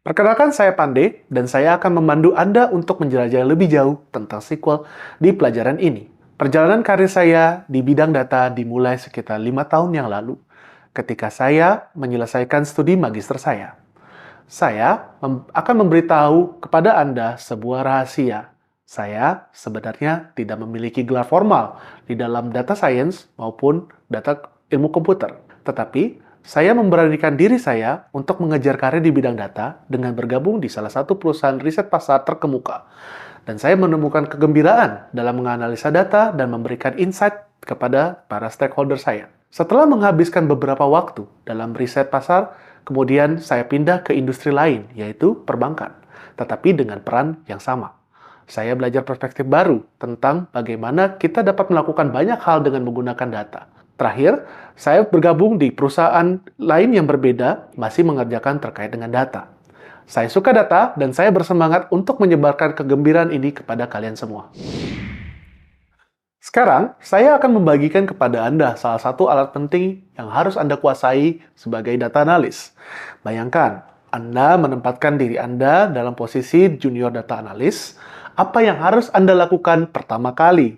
Perkenalkan saya Pande, dan saya akan memandu Anda untuk menjelajah lebih jauh tentang SQL di pelajaran ini. Perjalanan karir saya di bidang data dimulai sekitar 5 tahun yang lalu, ketika saya menyelesaikan studi magister saya. Akan memberitahu kepada Anda sebuah rahasia. Saya sebenarnya tidak memiliki gelar formal di dalam data science maupun data ilmu komputer. Tetapi, saya memberanikan diri saya untuk mengejar karir di bidang data dengan bergabung di salah satu perusahaan riset pasar terkemuka. Dan saya menemukan kegembiraan dalam menganalisa data dan memberikan insight kepada para stakeholder saya. Setelah menghabiskan beberapa waktu dalam riset pasar, kemudian saya pindah ke industri lain, yaitu perbankan. Tetapi dengan peran yang sama. Saya belajar perspektif baru tentang bagaimana kita dapat melakukan banyak hal dengan menggunakan data. Terakhir, saya bergabung di perusahaan lain yang berbeda, masih mengerjakan terkait dengan data. Saya suka data, dan saya bersemangat untuk menyebarkan kegembiraan ini kepada kalian semua. Sekarang, saya akan membagikan kepada Anda salah satu alat penting yang harus Anda kuasai sebagai data analis. Bayangkan, Anda menempatkan diri Anda dalam posisi junior data analis. Apa yang harus Anda lakukan pertama kali?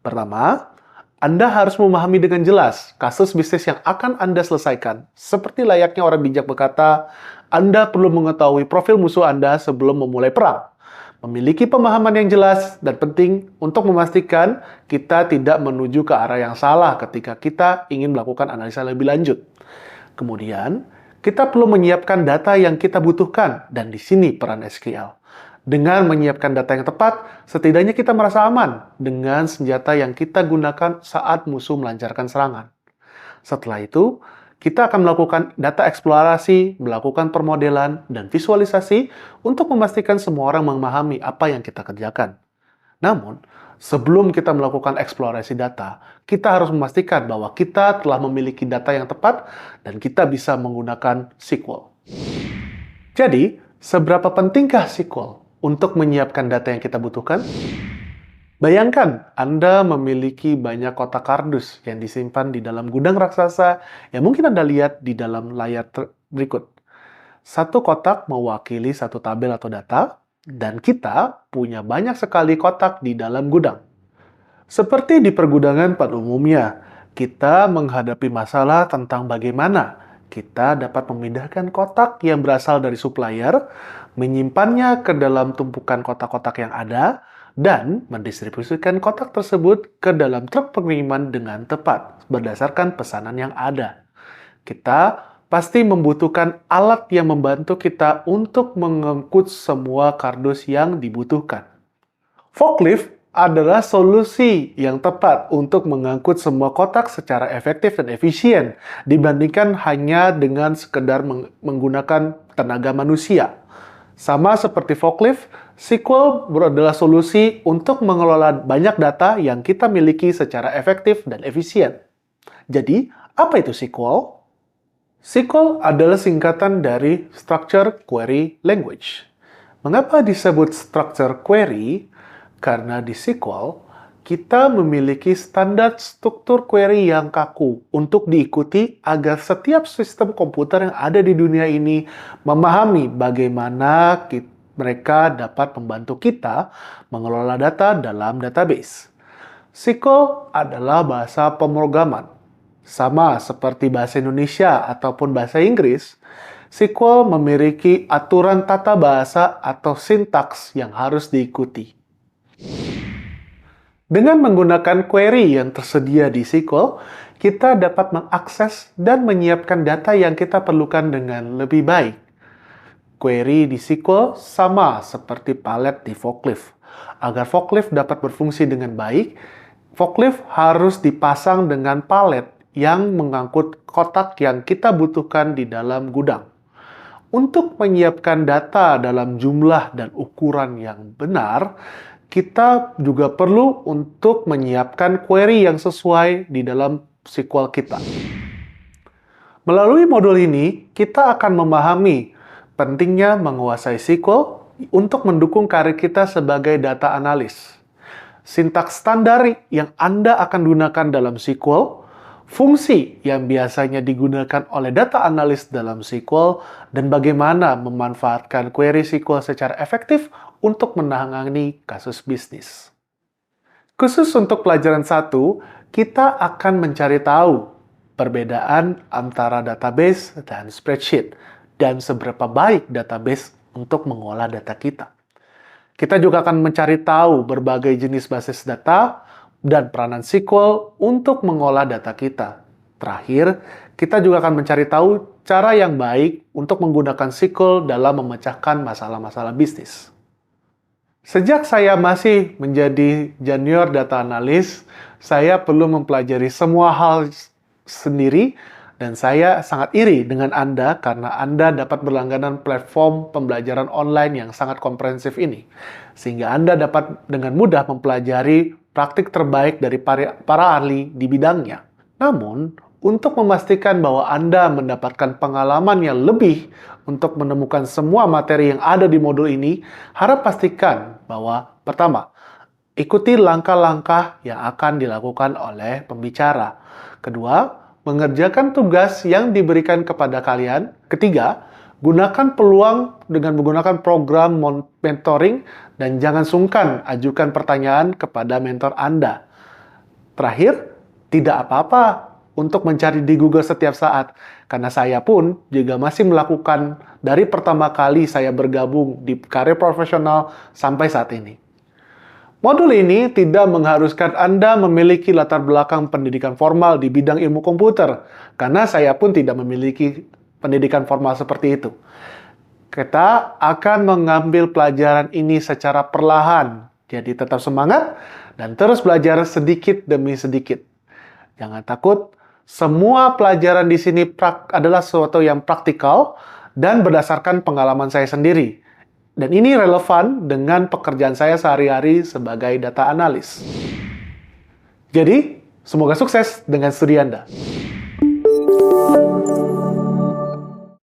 Pertama, Anda harus memahami dengan jelas kasus bisnis yang akan Anda selesaikan. Seperti layaknya orang bijak berkata, Anda perlu mengetahui profil musuh Anda sebelum memulai perang. Memiliki pemahaman yang jelas dan penting untuk memastikan kita tidak menuju ke arah yang salah ketika kita ingin melakukan analisa lebih lanjut. Kemudian, kita perlu menyiapkan data yang kita butuhkan, dan di sini peran SQL. Dengan menyiapkan data yang tepat, setidaknya kita merasa aman dengan senjata yang kita gunakan saat musuh melancarkan serangan. Setelah itu, kita akan melakukan data eksplorasi, melakukan permodelan, dan visualisasi untuk memastikan semua orang memahami apa yang kita kerjakan. Namun, sebelum kita melakukan eksplorasi data, kita harus memastikan bahwa kita telah memiliki data yang tepat dan kita bisa menggunakan SQL. Jadi, seberapa pentingkah SQL untuk menyiapkan data yang kita butuhkan? Bayangkan Anda memiliki banyak kotak kardus yang disimpan di dalam gudang raksasa yang mungkin Anda lihat di dalam layar berikut. Satu kotak mewakili satu tabel atau data, dan kita punya banyak sekali kotak di dalam gudang. Seperti di pergudangan pada umumnya, kita menghadapi masalah tentang bagaimana kita dapat memindahkan kotak yang berasal dari supplier, menyimpannya ke dalam tumpukan kotak-kotak yang ada, dan mendistribusikan kotak tersebut ke dalam truk pengiriman dengan tepat berdasarkan pesanan yang ada. Kita pasti membutuhkan alat yang membantu kita untuk mengangkut semua kardus yang dibutuhkan. Forklift adalah solusi yang tepat untuk mengangkut semua kotak secara efektif dan efisien dibandingkan hanya dengan sekedar menggunakan tenaga manusia. Sama seperti forklift, SQL adalah solusi untuk mengelola banyak data yang kita miliki secara efektif dan efisien. Jadi, apa itu SQL? SQL adalah singkatan dari Structure Query Language. Mengapa disebut Structure Query? Karena di SQL, kita memiliki standar struktur query yang kaku untuk diikuti agar setiap sistem komputer yang ada di dunia ini memahami bagaimana mereka dapat membantu kita mengelola data dalam database. SQL adalah bahasa pemrograman. Sama seperti bahasa Indonesia ataupun bahasa Inggris, SQL memiliki aturan tata bahasa atau sintaks yang harus diikuti. Dengan menggunakan query yang tersedia di SQL, kita dapat mengakses dan menyiapkan data yang kita perlukan dengan lebih baik. Query di SQL sama seperti palet di forklift. Agar forklift dapat berfungsi dengan baik, forklift harus dipasang dengan palet yang mengangkut kotak yang kita butuhkan di dalam gudang. Untuk menyiapkan data dalam jumlah dan ukuran yang benar, kita juga perlu untuk menyiapkan query yang sesuai di dalam SQL kita. Melalui modul ini, kita akan memahami pentingnya menguasai SQL untuk mendukung karir kita sebagai data analis. Sintaks standar yang Anda akan gunakan dalam SQL fungsi yang biasanya digunakan oleh data analis dalam SQL, dan bagaimana memanfaatkan query SQL secara efektif untuk menangani kasus bisnis. Khusus untuk pelajaran 1, kita akan mencari tahu perbedaan antara database dan spreadsheet, dan seberapa baik database untuk mengolah data kita. Kita juga akan mencari tahu berbagai jenis basis data dan peranan SQL untuk mengolah data kita. Terakhir, kita juga akan mencari tahu cara yang baik untuk menggunakan SQL dalam memecahkan masalah-masalah bisnis. Sejak saya masih menjadi junior data analis, saya perlu mempelajari semua hal sendiri, dan saya sangat iri dengan Anda karena Anda dapat berlangganan platform pembelajaran online yang sangat komprehensif ini, sehingga Anda dapat dengan mudah mempelajari praktik terbaik dari para ahli di bidangnya. Namun, untuk memastikan bahwa Anda mendapatkan pengalaman yang lebih untuk menemukan semua materi yang ada di modul ini, harap pastikan bahwa pertama, ikuti langkah-langkah yang akan dilakukan oleh pembicara. Kedua, mengerjakan tugas yang diberikan kepada kalian. Ketiga, gunakan peluang dengan menggunakan program mentoring, dan jangan sungkan ajukan pertanyaan kepada mentor Anda. Terakhir, tidak apa-apa untuk mencari di Google setiap saat, karena saya pun juga masih melakukan dari pertama kali saya bergabung di karir profesional sampai saat ini. Modul ini tidak mengharuskan Anda memiliki latar belakang pendidikan formal di bidang ilmu komputer, karena saya pun tidak memiliki pendidikan formal seperti itu. Kita akan mengambil pelajaran ini secara perlahan, jadi tetap semangat dan terus belajar sedikit demi sedikit. Jangan takut, semua pelajaran di sini adalah sesuatu yang praktikal dan berdasarkan pengalaman saya sendiri. Dan ini relevan dengan pekerjaan saya sehari-hari sebagai data analis. Jadi, semoga sukses dengan studi Anda.